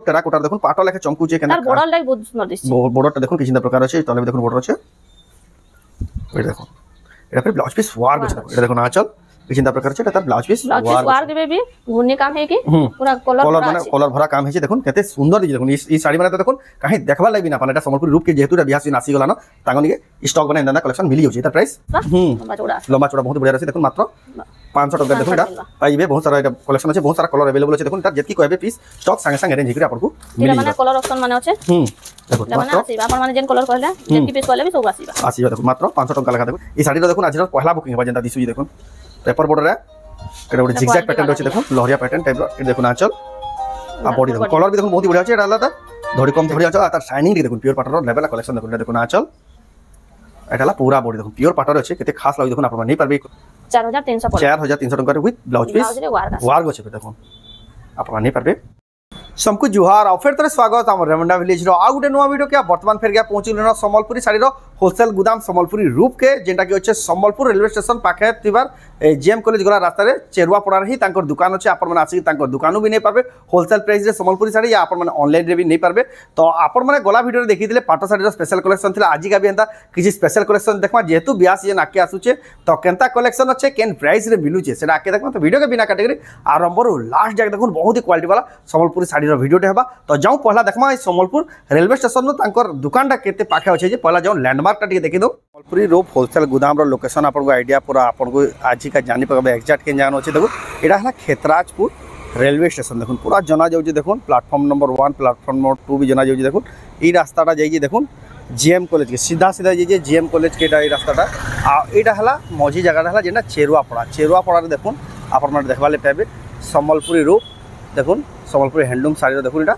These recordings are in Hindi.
টেরাকোটা দেখুন পাটো লেখা চমকুছে কেন তার বর্ডারটা বহুত সুন্দর দিছে বর্ডারটা দেখুন কি চিন্তা প্রকার আছে তলে দেখুন বর্ডার আছে এই দেখুন এটা फिर ब्लाउज पीस वार আছে এটা দেখুন আঁচল কি চিন্তা প্রকার আছে এটা তার ব্লাউজ পিস ওয়ার के भी ঘুরনি কাম है कि पूरा कलर মানে কলর ভরা কাম হয়েছে দেখুন কেতে সুন্দর দিছে দেখুন এই শাড়ি মানে দেখুন কাহি দেখবার লাগবি না পান এটা সম্বলপুর রূপ কে যেহেতু এটা বিয়াসিন আসি গলা না তাঙ্গনিকে স্টক বনে এন্ডা কালেকশন মিলি যাচ্ছে এটা প্রাইস লম্বা চড়া বহুত বড়িয়া আছে দেখুন মাত্র 500 টাকা দেখুন এটা পাইবে বহুত সারা এটা কালেকশন আছে বহুত সারা কলর अवेलेबल আছে দেখুন এটা যেতকি কইবে পিস স্টক সঙ্গে সঙ্গে রেঞ্জ করে आपको মিলি মানে কলর অপশন মানে আছে দেখুন মানে আসিবা আপন মানে যেন কলর কইলে যেতকি পিস কইলে भी सब আসিবা দেখুন মাত্র 500 টাকা লেখা দেখুন এই শাড়িটা দেখুন আজর পহলা বুকিং হবা যেটা দিছু দেখুন পেপার বর্ডার এটা ଗୋଟେ zigzag প্যাটার্ন রয়েছে দেখুন লহরিয়া প্যাটার্ন টাইপ এটা দেখুন আঁচল আর বডি দেখুন কলর भी দেখুন বহুত বড়িয়া আছে এটা আলাদা ধড়ি কম ধড়ি আছে আর তার শাইনিং দেখুন পিওর পাটর লেভেল কালেকশন দেখুন এটা দেখুন আঁচল এটা লা পুরা বডি দেখুন পিওর পাটর আছে কেতে খাস লাগি দেখুন আপনারা নেই পারবে 4300 টাকা উইথ ব্লাউজ পিস ওয়ার্ক আছে দেখুন আপনারা নেই পারবে सबको जुहार और फिर स्वागत आम रेमुंडा विलेज रो आ गुटे नुआ वीडियो के वर्तमान फेर गया पहुंची संबलपुरी शाड़ी होलसेल गुदाम संबलपुरी रूप के जेंटा कि अच्छे संबलपुर रेलवे स्टेशन पाखे थिबार जेएम कॉलेज गला रास्ता रे चेरुआ पड़ार ही तांकर दुकान अच्छे आपण माने आसी तांकर दुकान भी नहीं पारबे होलसेल प्राइस रे संबलपुरी शाड़ी या आपण माने ऑनलाइन रे भी नहीं पारबे तो आपण माने गला वीडियो देखि दिले पाटो शाड़ी रो स्पेशल कलेक्शन थिला आज का भी एंता किछि स्पेशल कलेक्शन देखमा जेहेतु 82 जन आके आसुचे तो केनता कलेक्शन अच्छे केन प्राइस रे मिलुचे सेटा आके देखमा तो वीडियो के बिना कैटेगरी आरंभ रो लास्ट जाके देखुन बहुत ही क्वालिटी वाला संबलपुरी शाड़ी रो वीडियो हेबा तो जाऊँ पहला देखमा संबलपुर रेलवे स्टेशन नो तांकर दुकानटा केते पाखे अच्छे जे पहला जाऊँ लैंडमार्क टा देखि दो संबलपुरी रूप होलसेल गोदाम रो लोकेशन आपन को आईडिया पूरा आपन को आज का जानि पकबे एग्जैक्ट के जान अछि देखो एडा हला खेतराजपुर रेलवे स्टेशन देखुन पूरा जना जाउछि देखुन प्लेटफॉर्म नंबर 1 प्लेटफॉर्म नंबर 2 भी जना जाउछि देखुन ई रास्ताटा जाइए देखुन जीएम कॉलेज के सीधा सीधा जाइए जीएम कॉलेज के ई रास्ताटा आ एडा हला मझी जगह हला जेना चेरुआ पड़ा देखुन आपन माने देखबाले पाबे संबलपुरी रूप देखुन संबलपुरी हैंडलूम साड़ी रो देखुन एटा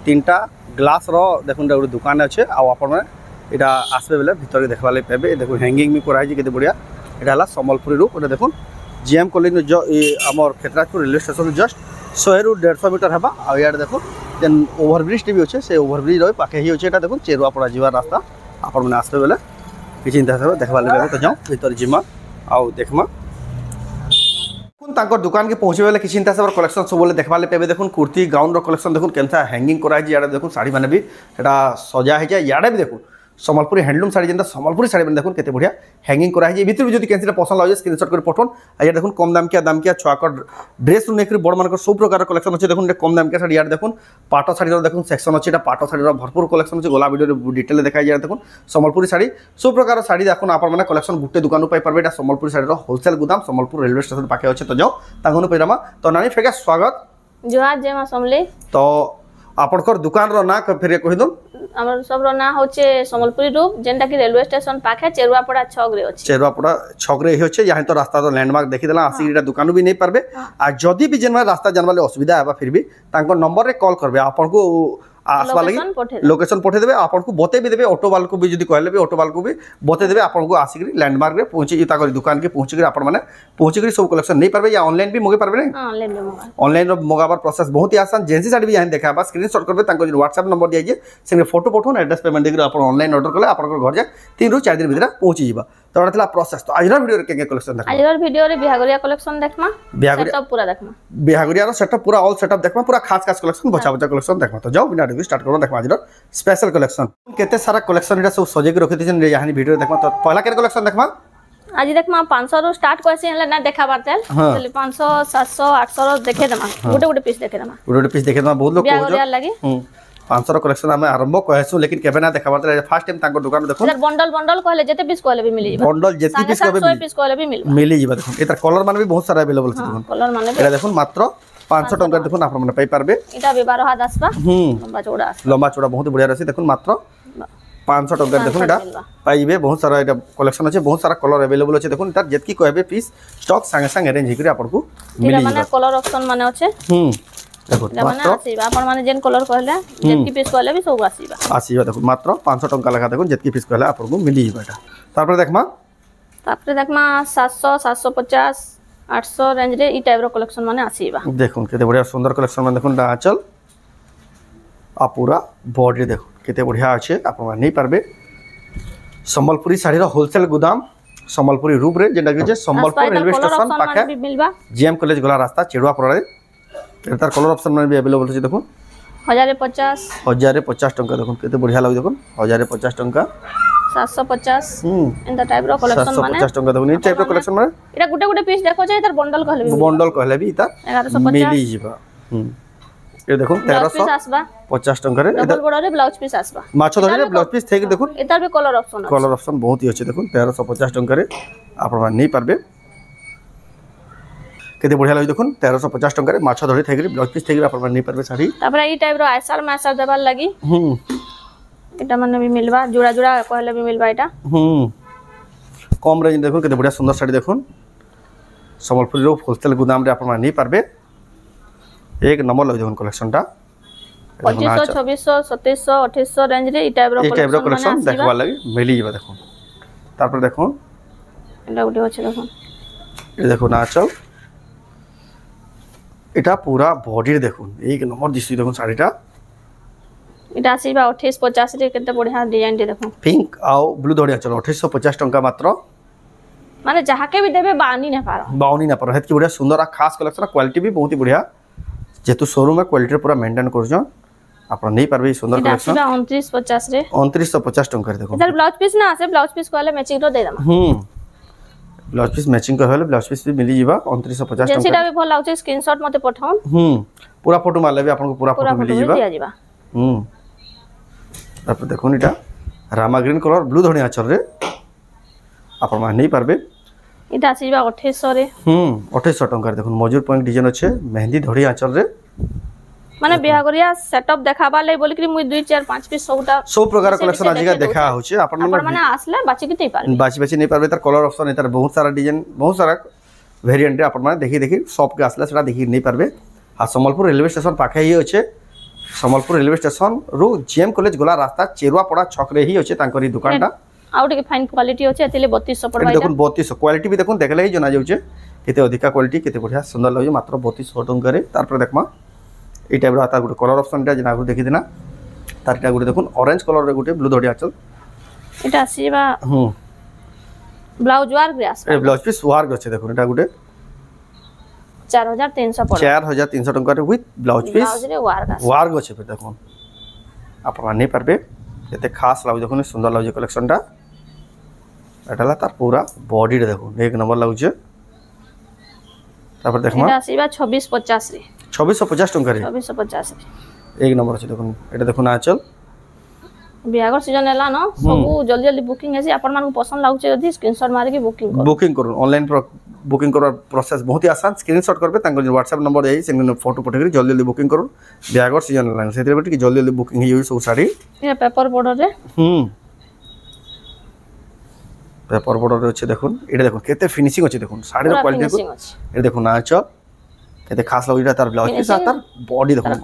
तीनटा ग्लास रो देखुन एटा दुकान अच्छे आ आपन माने एटा आसबे बेले भीतर देखबाले पाबे देखुन हैंगिंग भी कराई जे केते बढ़िया एटा हला संबलपुरी रूप एटा देखुन जीएम कॉलेज जो आमर खेतराजपुर रेलवे स्टेशन जस्ट 100 ରୁ 150 मीटर हेबा आ यार देखो जेन ओवरब्रिज टी भी अच्छे से ओवरब्रिज रही पाखे ही अच्छे देखो चेरुआ पड़ा जीवा रास्ता आपण मैंने आसबे बेले कि चिंता से देखबा लेबे तो जाऊँ भीतर जिमा आउ देखमा तांकर दुकान के पहुँचे बेले कि चिंता से कलेक्शन सब बोले देखबा ले पेबे देखुन कुर्ती गाउन रो कलेक्शन देखुन केनता हैंगिंग कराई जे याडे देखुन साड़ी माने भी एटा सजा है जे याडे भी देखुन संबलपुरी हैंडलूम साड़ी जेनता संबलपुरी साड़ी देखुन केते बढ़िया हैंगिंग कराई जे भीतर भी जदि कैंसिल पसंद लागे स्क्रीनशॉट कर पठोन आ देखुन कम दाम किया छुआकर ड्रेस नु नेकरी बड़ मानकर सब प्रकार कलेक्शन अछि देखुन कम दाम किया साड़ी यार देखुन पाटो साड़ी रो देखुन सेक्शन अछि एटा पाटो साड़ी रो भरपूर कलेक्शन अछि गोला वीडियो डिटेल देखाई जे देखुन संबलपुरी साड़ी सब प्रकार साड़ी देखुन आपन माने कलेक्शन गुटे दुकान पाई परबे एटा संबलपुरी साड़ी रो होलसेल गोदाम संबलपुर रेलवे स्टेशन पाके अछि तो जाओ तांगनु पेरामा तो नानी फेगा स्वागत जोहार जय मां समले तो आपनकर दुकान रो ना फेर कहि दो हमर सब रो ना होचे संबलपुरी रूप जेंटा कि रेलवे स्टेशन पाखे चेरुआपड़ा छक रे अछि चेरुआपड़ा छक रे होचे यहां तो रास्ता तो लैंडमार्क देखि देला आसी एटा दुकान भी नहीं पारबे आ जदी भी जेन रास्ता जानवाले असुविधा हेबा फिर भी तांको नंबर रे कॉल करबे आपन को आसवा लगी लोकेशन पठे देबे आपन को बते भी देबे ऑटो वाल को भी जदी कहले भी ऑटो वाल को भी बते देबे आपन को आसी लैंडमार्क रे पहुंची इता कर दुकान के पहुंची कर आपन माने पहुंची कर सब कलेक्शन नहीं पारबे या ऑनलाइन भी मगे पारबे नहीं ऑनलाइन रो मगाबार प्रोसेस बहुत ही आसान जेंसी साड़ी भी यहां देखाबा स्क्रीनशॉट करबे तांको व्हाट्सएप नंबर दिया संगे फोटो पठोन एड्रेस पेमेंट देकर आपन ऑनलाइन ऑर्डर करले आपन घर जाय 3 ରୁ 4 दिन भीतर पहुंची जीबा तो एटा प्रोसेस तो आज वीडियो रे के कलेक्शन देखमा आज वीडियो रे बिहागरिया कलेक्शन देखमा सेटअप पूरा देखमा बिहागरिया रो सेटअप पूरा ऑल सेटअप देखमा पूरा खास कलेक्शन बचा कलेक्शन देखमा तो जाओ बिना रिव्यू स्टार्ट करो देखमा आज स्पेशल कलेक्शन केते सारा कलेक्शन एटा सब सजे के रखि दिसन यहां वीडियो देखमा तो पहला के कलेक्शन देखमा आज देखमा 500 रो स्टार्ट करसे हला ना देखा बारतेल चले 500 700 800 रो देखे दमा गोटे पीस देखे दमा बहुत लोग बिहागरिया लागि 500 रो कलेक्शन हम आरंभ कहसु लेकिन केबे ना देखा बारतेल फर्स्ट टाइम तांको दुकान देखो सर बंडल कहले जते पीस कहले भी मिली जीवा बंडल जते पीस कहले भी मिली जीवा देखो एतर कलर माने भी बहुत सारा अवेलेबल छै देखो कलर माने एटा देखो मात्र 500 टका देखो आपण माने पाई पारबे एटा भी 12 हाथ आसबा लंबा चौड़ा बहुत बढ़िया रहसी देखो मात्र 500 टका देखो एटा पाइबे बहुत सारा एटा कलेक्शन अछि बहुत सारा कलर अवेलेबल अछि देखो एटा जेतकी कहबे पीस स्टॉक संगे संगे अरेंज हिकरी आपण को मिली माने कलर ऑप्शन माने अछि देखो मात्र आसीबा आपण माने जेन कलर कहले जेतकी पीस कहले भी सब आसीबा देखो मात्र 500 टका लगा देखो जेतकी पीस कहले आपण को मिली जीवा एटा तापर देखमा 700 750 800 रेंज रे ई टाइप रो कलेक्शन माने आसीबा देखो केते बढ़िया सुंदर कलेक्शन माने देखो आंचल आ पूरा बॉडी देखो केते बढ़िया अच्छे आप नहीं पारबे संबलपुरी साड़ी रो होलसेल गोदाम संबलपुरी रूप रे जेंटा कि संबलपुर रेलवे स्टेशन पाखे जीएम कॉलेज गला रास्ता चेरुआ पड़े तार कलर ऑप्शन में भी अवेलेबल अछि देखो 1050 1050 टंका देखो केते बढ़िया लागो देखो 1050 टंका 750 एंता टाइप रो कलेक्शन माने 750 टंका देखो इ टाइप रो कलेक्शन माने एटा गुटे गुटे पीस देखो जे तार बंडल कहले भी इता 1150 मिली जिबा ये देखो 1350 टंका रे डबल बॉर्डर रे ब्लाउज पीस आसबा माछो धरी रे ब्लाउज पीस थेक देखो एतार भी कलर ऑप्शन बहुत ही अच्छे देखो 1350 टंका रे आपण मान नहीं पारबे केते बढ़िया लागो देखो 1350 टंका रे माछो धरी थेक रे ब्लाउज पीस थेक रे आपण मान नहीं पारबे साड़ी तापर ई टाइप रो आइसर मैसर देबार लागि एटा माने भी मिलबा जुड़ा जुड़ा कहले भी मिलबा एटा कम रेंज देखो केते बढ़िया सुंदर साड़ी देखो संबलपुर रो होलसेल गोदाम रे आपण मान नहीं पारबे एक नंबर लग देखो कलेक्शन टा 2500 2600 2700 2800 रेंज रे ई टाइप रो कलेक्शन देखबा लागि मिली जेबा देखो तापर देखो एटा गुटे अछि देखो ये देखो ना चल एटा पूरा बॉडी देखो एक नंबर दिसि देखो साड़ीटा एटा आसीबा 2850 रे केते बढ़िया डिजाइन दे देखो पिंक आउ ब्लू धड़िया चलो 2850 टंका मात्र माने जहा के भी देबे बानी ना पारो हेत की बढ़िया सुंदर आ खास कलेक्शन क्वालिटी भी बहुत ही बढ़िया जेतु शोरूम में क्वालिटी पूरा मेंटेन करजो आपण नहीं पारबे सुंदर कलेक्शन 2950 रे 2950 टंका रे देखो इधर ब्लाउज पीस ना आसे ब्लाउज पीस कहले मैचिंग रो दे दमा ब्लाउज पीस मैचिंग कहले ब्लाउज पीस भी मिली जीवा 2950 टंका जेसीटा भी भल लागछ स्क्रीनशॉट मते पठाउन पूरा फोटो मारले भी आपन को पूरा फोटो मिली जीवा दिया जीवा तापर देखो इटा रामा ग्रीन कलर ब्लू धनिया चल रे आपण मान नहीं पारबे इटा आसीबा 2800 रे 2800 टंका रे देखो मजूर पॉइंट डिजाइन अच्छे मेहंदी धड़ी आंचल रे माने बिहा करिया सेटअप देखाबा ले बोल कि मुई 2 4 5 पीस सब प्रकार कलेक्शन आज देखा होचे आपण माने आसले बाची के पारबे बाची नहीं पारबे तार कलर ऑप्शन एतार बहुत सारा डिजाइन बहुत सारा वेरिएंट रे आपण माने देखि शॉप के आसले सेटा देखि नहीं पारबे आ संबलपुर रेलवे स्टेशन पाखे ही अच्छे संबलपुर रेलवे स्टेशन रु जेएम कॉलेज गोला रास्ता चेरुआ पड़ा छक रे ही अच्छे तांकरी दुकानटा आउट के फाइन क्वालिटी अच्छे एतले 3200 पड़बा देखो 3200 क्वालिटी भी देखो देखले ही जना जाउचे केते अधिका क्वालिटी केते बढ़िया सुंदर लागो मात्र 3200 टंका रे तार पर देखमा ई टाइप रो आता गुटे कलर ऑप्शन टा जना गुटे देखि दिना तारटा गुटे देखो ऑरेंज कलर रे गुटे ब्लू धड़ी आचल एटा आसीबा ब्लाउज वर्क रे आस ए ब्लाउज पीस वर्क अच्छे देखो एटा गुटे 4300 पड़ 4300 टंका रे विथ ब्लाउज पीस ब्लाउज रे वर्क अच्छे पे देखो आपण नहीं पारबे एते खास लागो देखो सुंदर लागो कलेक्शन टा एटाला तार पूरा बॉडी रे देखो एक नंबर लागो छे तापर देखमा एटा आसीबा 2650 रे 2650 टंका रे 2650 रे एक नंबर छे देखो एटा देखो ना चल बिहागर सीजन एला न सब जल्दी जल्दी बुकिंग हेसी आपण मान को पसंद लागुचे यदि स्क्रीनशॉट मार के बुकिंग करू ऑनलाइन बुकिंग करवार प्रोसेस बहुत ही आसान स्क्रीनशॉट करबे तांको व्हाट्सएप नंबर देई से फोटो पठेकरी जल्दी जल्दी बुकिंग करू बिहागर सीजन एला सेते बेटी जल्दी जल्दी बुकिंग ही सब साड़ी ये पेपर बॉर्डर रे पेपर बॉर्डर रे अच्छे देखो एटा देखो केते फिनिशिंग अच्छे देखो साड़ी रो क्वालिटी देखो ए देखो ना च केते खास लगो इटा तार ब्लाउज पीस तार बॉडी देखो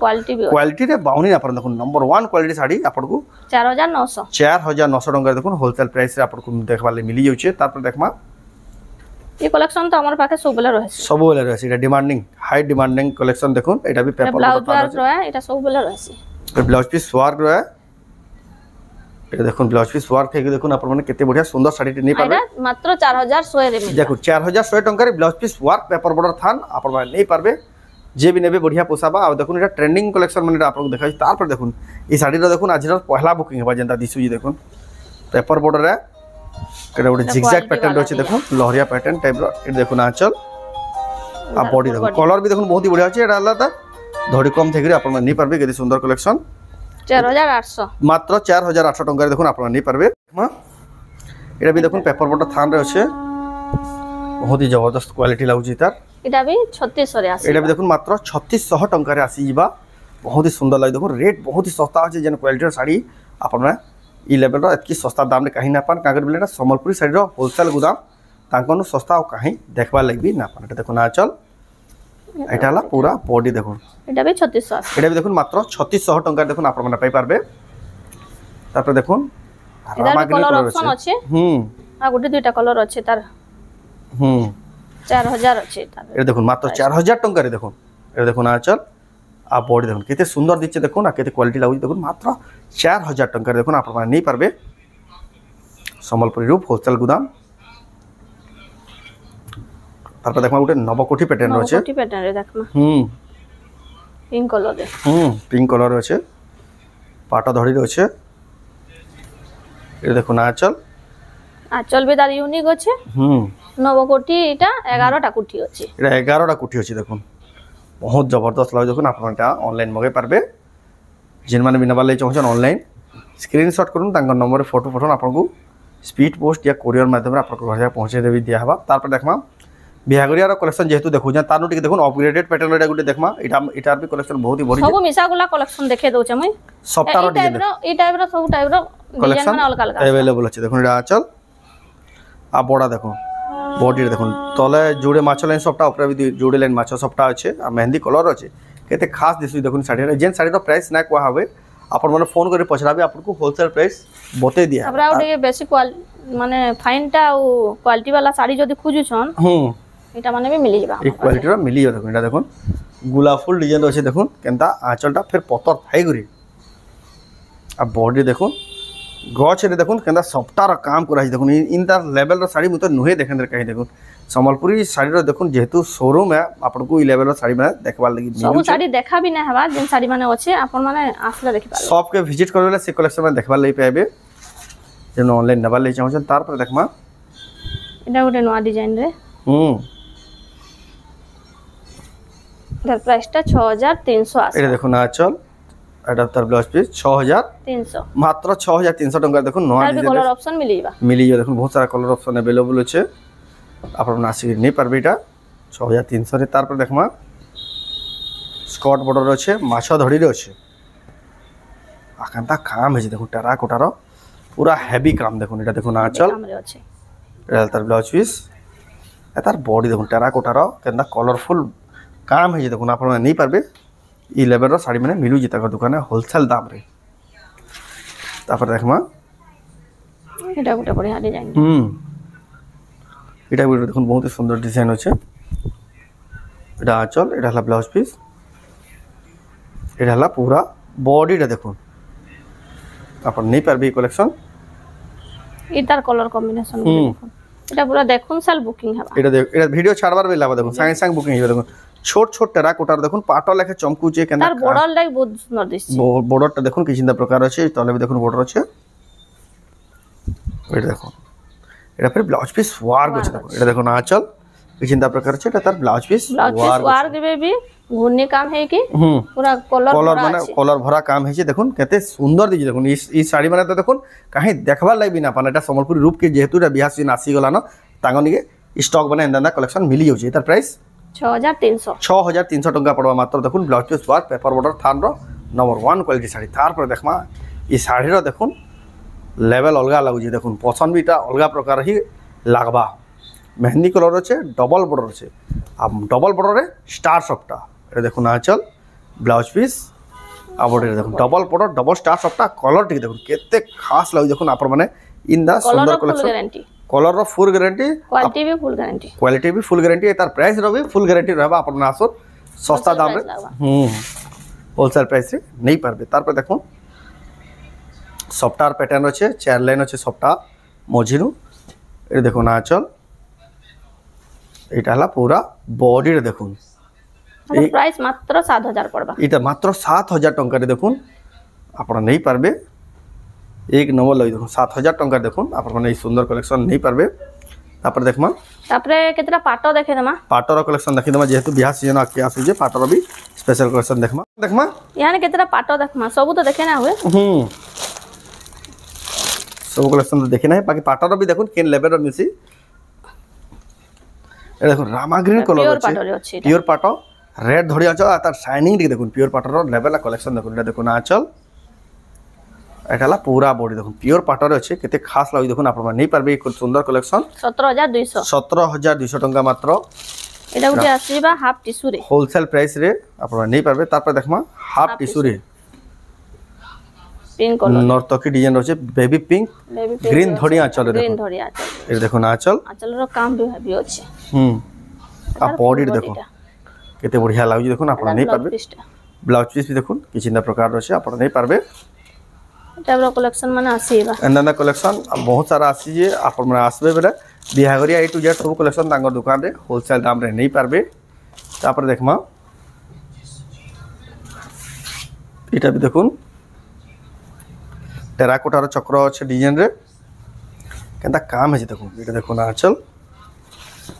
क्वालिटी रे बाउनी अपन देखो नंबर 1 क्वालिटी साड़ी आपन को 4900 टंका देखो होलसेल प्राइस रे आपन को देखबा ले मिली जाउचे तापर देखमा ये कलेक्शन तो हमर पाखे सब बेले रहसी एटा डिमांडिंग हाई डिमांडिंग कलेक्शन देखो एटा भी पेपर ब्लाउज वर्क रहे एटा सब बेले रहसी ब्लाउज पीस वर्क रहे एटा देखो ब्लाउज पीस वर्क थे देखो अपन माने केते बढ़िया सुंदर साड़ी नै पाबे मात्र 4100 रे मिल देखो 4100 टंका रे blouse piece work paper border थान अपन माने नै पारबे जे भी नेबे बढ़िया पोसाबा आ देखो एटा ट्रेंडिंग कलेक्शन माने आपन को देखाई तार पर देखो ई साड़ी रो देखो आज पहला बुकिंग हेबा जेंता दिसु जी देखो पेपर बॉर्डर रे केटा गोटे जिगजैग पैटर्न अछि देखो लहरिया पैटर्न टाइप रो ए देखो ना चल आ बॉडी देखो कलर भी देखो बहुत ही बढ़िया अछि एटा हला त धड़ी कम थेकरी आपन माने नै पारबे केते सुंदर कलेक्शन 4800 मात्र 4800 टंका रे देखो आपन नै पारबे एटा भी देखो पेपर बॉर्डर थान रे अछि बहुत ही जबरदस्त क्वालिटी लागुची तार एटा भी 3600 रे आसी एटा भी देखो मात्र 3600 टंका रे आसी जीवा बहुत ही सुंदर लाग देखो रेट बहुत ही सस्ता अछि जेन क्वालिटी रो साड़ी आपन में ई लेवल रो एतकी सस्ता दाम रे कहीं ना पान कागर बिलेटा संबलपुरी साड़ी रो होलसेल गोदाम तांकोनु सस्ता और कहीं देखबा लागबी ना पान एटा देखो ना चल एटा हला पूरा बॉडी देखो एटा भी 3600 एटा भी देखो मात्र 3600 टंका देखो आपन माने पाई पारबे तापर देखो रामा ग्रीन कलर ऑप्शन अछि आ गुटे दुईटा कलर अछि तार 4000 अछि तार ए देखो मात्र 4000 टंका रे देखो ए देखो ना चल आ बॉडी देखो केते सुंदर दिचे देखो ना केते क्वालिटी लागु देखो मात्र 4000 टंका रे देखो आपन माने नै पारबे संबलपुरी रूप होलसेल गोदाम तापर देखमा गुटे नवकोठी पैटर्न अछि नवकोठी पैटर्न रे देखमा पिंक कलर रे पिंक कलर अच्छे पाट धड़ी अच्छे ये देखो आंचल आंचल भी तार यूनिक अच्छे नवकोटी एटा 11टा कुठी अच्छे এটা 11টা কুঠি আছে দেখুন बहुत जबरदस्त লাগে দেখুন আপনারা এটা অনলাইন মগাই পারবে যেন মানে বিনা বালাই চাহুন অনলাইন স্ক্রিনশট করুন তাঙ্কর নম্বরে ফটো পঠান আপনাকে স্পিড পোস্ট या কোরিয়ার মাধ্যমে আপনার ঘরে পৌঁছে দেবি দিয়া হবা তারপর দেখমা বিহাগরিয়ার কালেকশন যেহেতু দেখুন তার টিকে দেখুন আপগ্রেডেড প্যাটার্ন এটা গুটি দেখমা এটার বি কালেকশন বহুত হি বড়ি সব মিশাগুলা কালেকশন দেখে দউছে মই সবটার ডিজাইন এই টাইপর সব টাইপর ডিজাইন মানে অলগা অলগা अवेलेबल আছে দেখুন এটা আঁচল আর বড়া দেখুন বডি দেখুন তলে জুড়ে মাছ লাইন সবটা উপরে भी জুড়ে লাইন মাছ সবটা আছে আর মেহেন্দি কলর আছে কেতে খাস দিসু দেখুন শাড়ি যেন শাড়ির প্রাইস না কোয়া হবে আপন মানে ফোন করে পছরাবে आपको होलसेल प्राइस বতে দিয়া তারপর আর ଟିକେ বেশি মানে ফাইনটা ও কোয়ালিটি वाला শাড়ি যদি খুঁজুছন এটা মানে भी मिली जाबा এই কোয়ালিটির মিলি যাবে দেখুন এটা দেখুন গোলাপ ফুল ডিজাইন আছে দেখুন কেনতা আঁচলটা ফের পতর থাই গরি আর বডি দেখুন গছরে দেখুন কেনতা সফটার কাম করা আছে দেখুন ইনটার লেভেলর শাড়ি মতো নুহে দেখেন কাহি দেখুন সম্বলপুরি শাড়ির দেখুন যেহেতু শোরুম है आपको ई लेवल শাড়ি মানে দেখবার লাগি সব শাড়ি দেখা भी না হবা যেন শাড়ি মানে আছে আপন মানে আসলে দেখি পারবে সবকে ভিজিট করবেলে সে কালেকশন মানে দেখবার লাগি পাইবে যেন অনলাইন নেবার লাগি চাহুন তারপর দেখমা এটা গোটে নয়া ডিজাইন রে এর প্রাইসটা 6380 এটা দেখুন আঁচল এটা তার ব্লাউজ পিস 6300 মাত্র 6300 টাকা দেখুন নয়া ডিজাইন কলর অপশন মিলি যাবে দেখুন বহুত সারা কলর অপশন अवेलेबल আছে আপনারা আসি নেই পারবে এটা 6300 রে তারপর দেখমা স্কট বর্ডার আছে মাছ ধড়িরে আছে আকান্তা কাম হয়েছে দেখুন টেরাকোটার পুরা হেভি কাম দেখুন এটা দেখুন আঁচল এটা তার ব্লাউজ পিস তার বডি দেখুন টেরাকোটার কেনতা কলরফুল কাম হয়েছে দেখুন আপনারা নেই পারবে ই লেভেলর শাড়ি মানে মিলুছি তার দোকানে হোলসেল দাম রে তারপর দেখমা এটা গোটে বড়িয়া ডিজাইন এটা দেখুন বহুত সুন্দর ডিজাইন আছে এটা আঁচল এটা হলো ব্লাউজ পিস এটা হলো পুরা বডিটা দেখুন আপনি নেই পারবে এই কালেকশন এটার কালার কম্বিনেশন দেখুন এটা পুরো দেখুন সেল বুকিং হবে এটা ভিডিও ছাড়বার বেলা দেখুন সাইন সাইন বুকিং হবে দেখুন ছোট ছোট টেরাকোটার দেখুন পাটো লেখা চমকুচে কেন তার বর্ডার লাই বহুত সুন্দর দিছে বর্ডারটা দেখুন কি চিন্তা প্রকার আছে তলে দেখুন বর্ডার আছে এটা দেখুন এটা ফির ব্লাউজ পিস ওয়ার্ক আছে দেখুন এটা দেখুন আঁচল কি চিন্তা প্রকার আছে এটা তার ব্লাউজ পিস ওয়ার্ক দিবে भी ঘুরনি কাম है कि पूरा কলর মানে কলর ভরা কাম হইছে দেখুন কত সুন্দর দিছে দেখুন এই শাড়ি মানে তো দেখুন কাহি দেখবার লাগবি না পান এটা সম্বলপুরি রূপ के যেহেতু এটা বিয়াহ সিজন আসি গলা না তাঙ্গনিকে স্টক মানে এন্ডা কালেকশন মিলি যাচ্ছে এটার প্রাইস 6300 টাকা পড়বা মাত্র দেখুন blouse piece work paper border থানর नंबर 1 কোয়ালিটি শাড়ি তারপর দেখমা এই শাড়ির দেখুন লেভেল অলগা লাগুছে দেখুন পছন্দ বিটা অলগা প্রকার হি লাগবা মেহেন্দি কলর আছে ডবল বর্ডার আছে আর ডবল বর্ডারে স্টার সবটা এটা দেখুন আঁচল ব্লাউজ পিস আবার এটা দেখুন ডবল বর্ডার ডবল স্টার সবটা কলর টিকে দেখুন কেতে খাস লাগুছে দেখুন আপন মানে ইন দা সুন্দর কালেকশন কলর র ফুল গ্যারান্টি কোয়ালিটি भी ফুল গ্যারান্টি তার প্রাইস রবি ফুল গ্যারান্টি रहबा আপন আসো সস্তা দাম রে হোলসেল প্রাইস রে নেই পারবে তারপর দেখুন সফটার প্যাটার্ন আছে চার লাইন আছে সফটা মঝিরু এটা দেখুন আঁচল এটা হলা পুরা বডি রে দেখুন এই প্রাইস মাত্র 7000 পড়বা এটা মাত্র 7000 টাকা রে দেখুন আপনারা নেই পারবে এক নম্বর লই দেখুন 7000 টাকা দেখুন আপনারা এই সুন্দর কালেকশন নেই পারবে তারপর দেখমা তারপরে কেতরা পাটো দেখে দেমা পাটর কালেকশন দেখি দেমা যেহেতু বিয়াহ সিজন আকি আসুছে পাটর भी স্পেশাল কালেকশন দেখমা দেখমা ইয়ানে কেতরা পাটো দেখমা সবু তো দেখে না हुए सब कलेक्शन तो देखे ना बाकी पाटर भी देखो केन लेवल मिसी ए देखो रामा ग्रीन कलर আছে পিওর পাটো রেড ধড়ি আছে আর তার শাইনিং দেখে দেখুন পিওর পাটর লেভেল কালেকশন দেখুন এটা দেখুন আঁচল এটালা পুরা বডি দেখুন পিওর পাটর আছে কেতে খাস লাগি দেখুন আপনারা নেই পারবে খুব সুন্দর কালেকশন 17200 টাকা মাত্র এটা উঠে আসিবা হাফ টিস্যু রে হোলসেল প্রাইস রে আপনারা নেই পারবে তারপর দেখমা হাফ টিস্যু রে पिंक कलर नर्तकी डिजाइन रहे बेबी पिंक ग्रीन धड़ी आंचल ग्रीन धड़ी आंचल ये देखो आंचल आंचल रो काम भी हेवी अछि आ बॉडी देखो केते बढ़िया लागु देखो आपण नहीं पारबे ब्लाउज पीस भी देखो कि चिंता प्रकार रहे आपण नहीं पारबे टाइप रो कलेक्शन माने आसीबा एंडा कलेक्शन बहुत सारा आसी जे आपण माने आसबे बेले बिहागरिया ए टू जेड सब कलेक्शन तांगर दुकान रे होलसेल दाम रे नहीं पारबे तापर देखमा এটা भी দেখুন টেরাকোটার চক্র আছে ডিজাইন রে কেনতা কাম আছে দেখুন এটা দেখুন আঁচল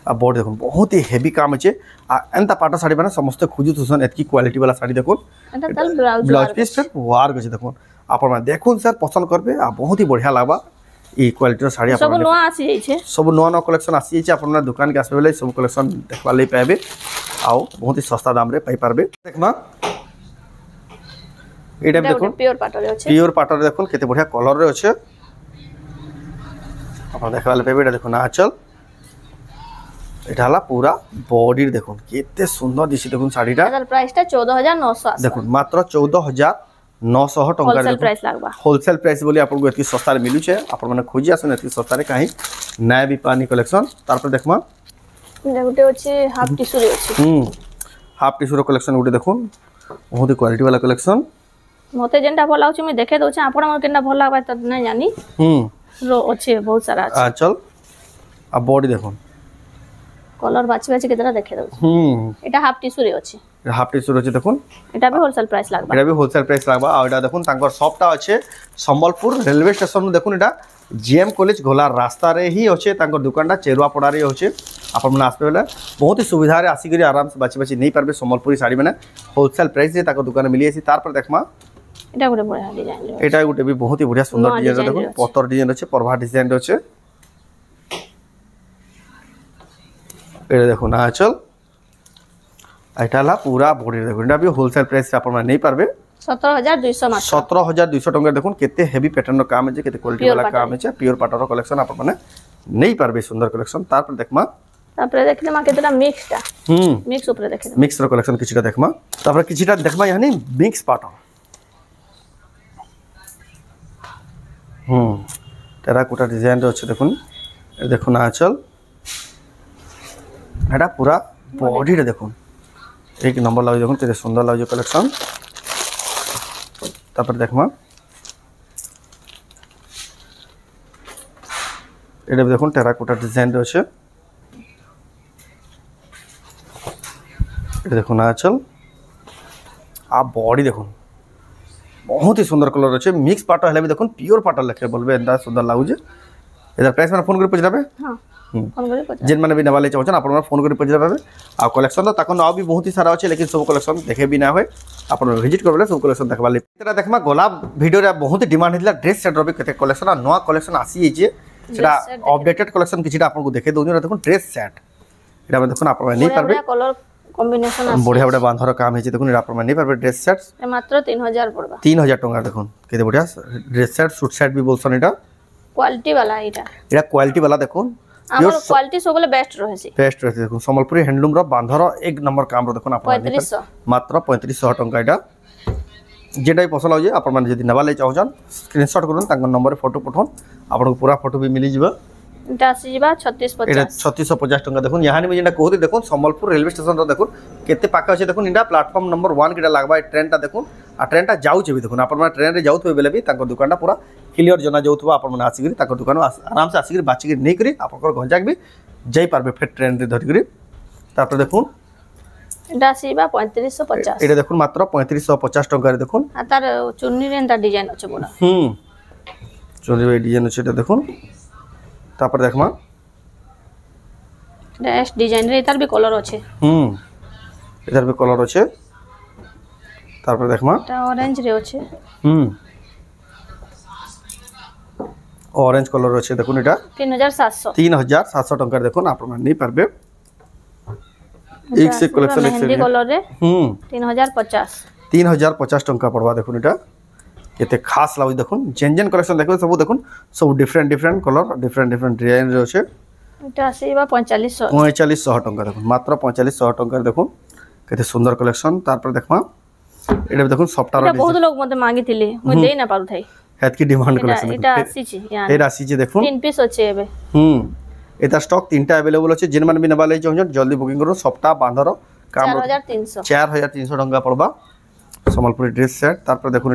আর বডি দেখুন বহুত ही হেভি কাম আছে আর এন্তা পাটা শাড়ি মানে সমস্ত খুঁজু তুসন এতকি কোয়ালিটি वाला শাড়ি দেখুন এটা তাল ব্লাউজ পিস ওয়ার্ক আছে দেখুন আপনারা দেখুন স্যার পছন্দ করবে আর বহুত ही बढ़िया লাগবা এই কোয়ালিটির শাড়ি সব নয়া আসি যাইছে সব নয়া নয়া কলেকশন আসি যাইছে আপনারা দোকানকে আসবে বেলে সব কলেকশন দেখবা লই পাবে আও বহুত ही সস্তা দাম রে পাই পারবে দেখমা এটা দেখুন পিওর পাটরে আছে পিওর পাটরে দেখুন কেতে बढ़िया কলর রে আছে আপনারা দেখবা লই পাবে এটা দেখুন আঁচল এটা হলা পুরা বডির দেখুন কেতে সুন্দর দিছি দেখুন শাড়িটা এটার প্রাইসটা 14980 দেখুন মাত্র 14900 টাকা হোলসেল প্রাইস লাগবা হোলসেল প্রাইস বলি আপনাকে এত সস্তার মিলুছে আপন মানে খুঁজি আসুন এত সস্তারে কাহি নয়া বিপানি কালেকশন তারপর দেখমা এটা গুটে আছে হাফ টিস্যু আছে হাফ টিস্যুর কালেকশন গুটে দেখুন বহুত কোয়ালিটি वाला কালেকশন মতে যেটা ভাল লাগুছে আমি দেখে দউছে আপন আমার কেনটা ভাল লাগবা তো না জানি রো আছে বহুত সারা আছে চল আ বডি দেখুন কলর বাছি বাছি কেতরা দেখে দউছে এটা হাফ টিস্যু রে আছে হাফ টিস্যুর আছে দেখুন এটা भी হোলসেল প্রাইস লাগবা এটা भी হোলসেল প্রাইস লাগবা আর এটা দেখুন তাঙ্কর শপটা আছে সম্বলপুর রেলওয়ে স্টেশন দেখুন এটা জিএম কলেজ গোলার রাস্তারে হি আছে তাঙ্কর দোকানটা চেরুয়া পড়ারে আছে আপন মানে আসবে বেলা বহুত ही সুবিধা রে আসি করি আরাম সে বাছি বাছি নেই পারবে সম্বলপুরি শাড়ি মানে হোলসেল প্রাইস রে তাঙ্কর দোকানে মিলি আছে তারপর দেখমা এটা গুটে বড় ডিজাইন রে এটা গুটে भी बहुत ही बढ़िया सुंदर डिजाइन देखो पत्थर डिजाइन আছে প্রভা ডিজাইন আছে এটা দেখুন আঁচল এটা হলা পুরা বডি দেখুন এটা भी হোলসেল প্রাইস রে আপন মানে নেই পারবে 17200 মাত্র 17200 টাকা দেখুন কেতে হেভি প্যাটার্ন কাম আছে কেতে কোয়ালিটি वाला কাম আছে পিওর পাটর কালেকশন আপন মানে নেই পারবে সুন্দর কালেকশন তারপর দেখমা তারপরে দেখলে মা কেতটা মিক্সটা মিক্স উপরে দেখে মিক্স র কালেকশন কিছুটা দেখমা তারপর কিছুটা দেখমা ইয়ানি মিক্স পাটর টেরাকোটা ডিজাইন আছে দেখুন এই দেখুন আঁচল এটা পুরা বডিটা দেখুন এক নম্বর লাগে দেখুন কেতে সুন্দর লাগে কালেকশন তারপর দেখমা এটা দেখুন টেরাকোটা ডিজাইন আছে এটা দেখুন আঁচল আর বডি দেখুন बहुत ही सुंदर कलर अच्छे मिक्स पाटा है देखो प्योर पाटा लखे बोलबे एंदा सुंदर लागुजे एदार प्राइस में फोन कर पहुंच जाबे हां फोन कर पहुंच जेन माने भी नवाले चाहछन आपन फोन कर पहुंच जाबे आ कलेक्शन तो ताकन आ भी बहुत ही सारा अच्छे लेकिन सब कलेक्शन देखे भी ना होय आपन विजिट करबले सब कलेक्शन देखबा ले तेरा देखमा गोलाप वीडियो रे बहुत ही डिमांड हिला ड्रेस सेट रबे कते कलेक्शन आ नवा कलेक्शन आसी जे सेटा अपडेटेड कलेक्शन किछिटा आपन को देखे दोनी देखो ड्रेस सेट एटा में देखो आपन नहीं पारबे कलर কম্বিনেশন আছে बढ़िया बढ़िया बांधर काम है देखो এটা আপনারা नहीं পারবে ড্রেস সেট মাত্র 3000 পড়বা 3000 টাকা দেখুন কেতে बढ़िया ড্রেস সেট স্যুট সেট भी बोलछन এটা কোয়ালিটি वाला এটা কোয়ালিটি वाला দেখুন আমার কোয়ালিটি সবলে বেস্ট রহেছে দেখুন সম্বলপুরি হ্যান্ডলুম র বাঁধর এক নম্বর কাম র দেখুন আপনারা 3500 মাত্র 3500 টাকা এটা যেটাই পছন্দ হয়ে আপনার মানে যদি নেবা লাই চাহছন স্ক্রিনশট করুন তাঙ্ক নম্বরে ফটো পঠান আপনাকে পুরা ফটো भी मिली जिबा এটা আসি যাবা 3650 এটা 3650 টাকা দেখুন ইয়াহানি মে যেটা কহতি দেখুন সম্বলপুর রেলওয়ে স্টেশন র দেখুন কেতে পাকা আছে দেখুন এটা প্ল্যাটফর্ম नंबर 1 কেটা লাগবা এই ট্রেনটা দেখুন আর ট্রেনটা যাউছে भी দেখুন আপনারা ট্রেন রে যাউতবে বেলে भी তাঙ্ক দোকানটা পুরা ক্লিয়ার জনা যাউতবা আপনারা আসি করি তাঙ্ক দোকান আরাম সে আসি করি বাচি করি নেই করি আপনার ঘর যাক भी যাই পারবে ফের ট্রেন রে ধরি করি তারপর দেখুন এটা আসি যাবা 3550 এটা দেখুন মাত্র 3550 টাকা রে দেখুন আর তার চুন্নি রে এটা ডিজাইন আছে বড় চুন্নি রে ডিজাইন আছে এটা দেখুন তারপর দেখমা ড্রেস ডিজাইন রে এটার भी কলর আছে এটার भी কলর আছে তারপর দেখমা এটা অরেঞ্জ রে আছে অরেঞ্জ কলর আছে দেখুন এটা 3700 টাকা দেখুন আপনারা নেই পারবে এক সে কালেকশন এক মেহেন্দি কলর রে 3050 টাকা পড়বা দেখুন এটা এতে খাস লাগি দেখুন জেন জেন কালেকশন দেখো সব দেখুন সব ডিফারেন্ট কলর ডিফারেন্ট ডিজাইন আছে এটা আসি যাবা 4500 টাকা দেখুন মাত্র 4500 টাকা দেখুন কেতে সুন্দর কালেকশন তারপর দেখমা এটা দেখুন সফটওয়্যার এটা বহুত লোক মতে মাগিতিলে মই দেই না পারু থাই হেত কি ডিমান্ড কালেকশন এটা আসিছি ইয়ানি এটা আসিছে দেখুন 3 পিস আছে এবে এটা স্টক তিনটা अवेलेबल আছে যেন মানে বিনা বালাই চাহন জলদি বুকিং করুন সফটওয়্যার বাঁধর কাম 4300 টাকা পড়বা সম্বলপুরি ড্রেস সেট তারপর দেখুন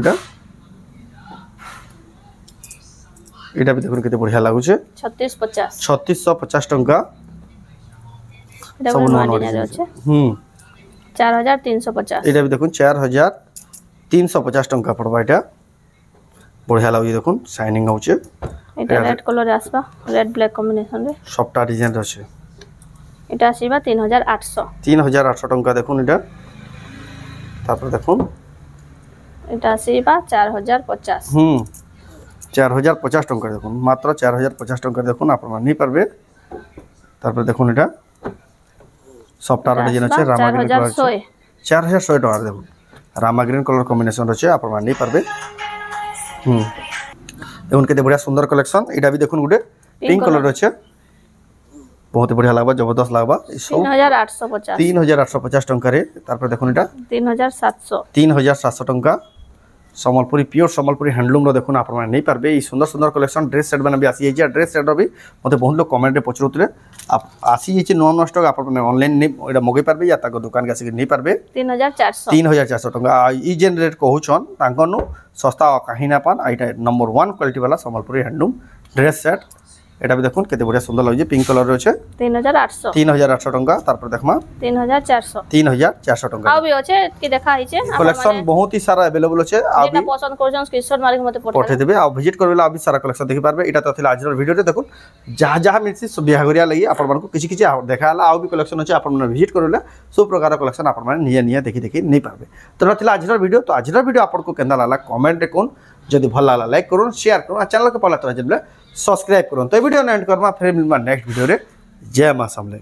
এটা भी দেখুন কত বঢ়িয়া লাগুছে 3650 টাকা এটা নন ডিজাইন আছে 4350 এটা भी দেখুন 4350 350 टंका पड़वा एटा बढ़िया लागुଛି देखुन शाइनिंग होचे এটা রেড কলর আসবা রেড ব্ল্যাক কম্বিনেশন রে सबटा डिजाइन আছে এটা আসিবা 3800 3800 टंका देखुन এটা তারপর দেখুন এটা আসিবা 4050 4050 टंका देखुन मात्र 4050 टंका देखुन आप नहीं पारबे তারপর দেখুন এটা सबटा डिजाइन আছে रामा ग्रीन कलर 4100 टंका देखुन रामा ग्रीन कलर कॉम्बिनेशन আছে आप नहीं पारबे देखुन केते बढ़िया सुंदर कलेक्शन एटा भी देखुन गुटे पिंक कलर আছে बहुत बढ़िया लागबा जबरदस्त लागबा 3850 3850 टंका रे तारपर देखुन एटा 3700 टंका सम्बलपुरी प्योर सम्बलपुरी हैंडलूम रो देखुन आप नहीं पारबे ई सुंदर सुंदर कलेक्शन ड्रेस सेट बना भी आसी जाय ड्रेस सेट रो भी मते बहुत लोग कमेंट रे पचरुतले आप आसी जाय नॉन स्टॉक आप ऑनलाइन नहीं एटा मगे पारबे या ताको दुकान के आसी नहीं पारबे 3400 टंका ई जेन रेट कहउछन तांकनु सस्ता काहे ना पान एटा नंबर 1 क्वालिटी वाला सम्बलपुरी हैंडलूम ड्रेस सेट एटा भी देखुन केते बढ़िया सुंदर लागजे पिंक कलर रो छे 3800 टंका तारपर देखमा 3400 टंका आ भी होचे कि देखा हिचे कलेक्शन बहुत ही सारा अवेलेबल होचे आ भी पसंद करजन स्क्रीनशॉट मारि मते पठे देबे आ विजिट करबेला आ भी सारा कलेक्शन देखि पारबे एटा तो थिला आज वीडियो रे देखुन जहा जहा मिलसी सब बिहागरिया लागि आपण मानको किछि किछि देखाला आ भी कलेक्शन होचे आपण माने विजिट करबेला सब प्रकार कलेक्शन आपण माने निया निया देखि देखि नहीं पारबे तो थिला आज वीडियो तो आज वीडियो आपण को केंदा लागला कमेंट रे कोन जदि भल लागला लाइक करूँ शेयर करूँ चैनल के पहला तरह जब सब्सक्राइब करूँ तो वीडियो एंड करमा फिर मिलमा नेक्स्ट वीडियो रे जय मां समले।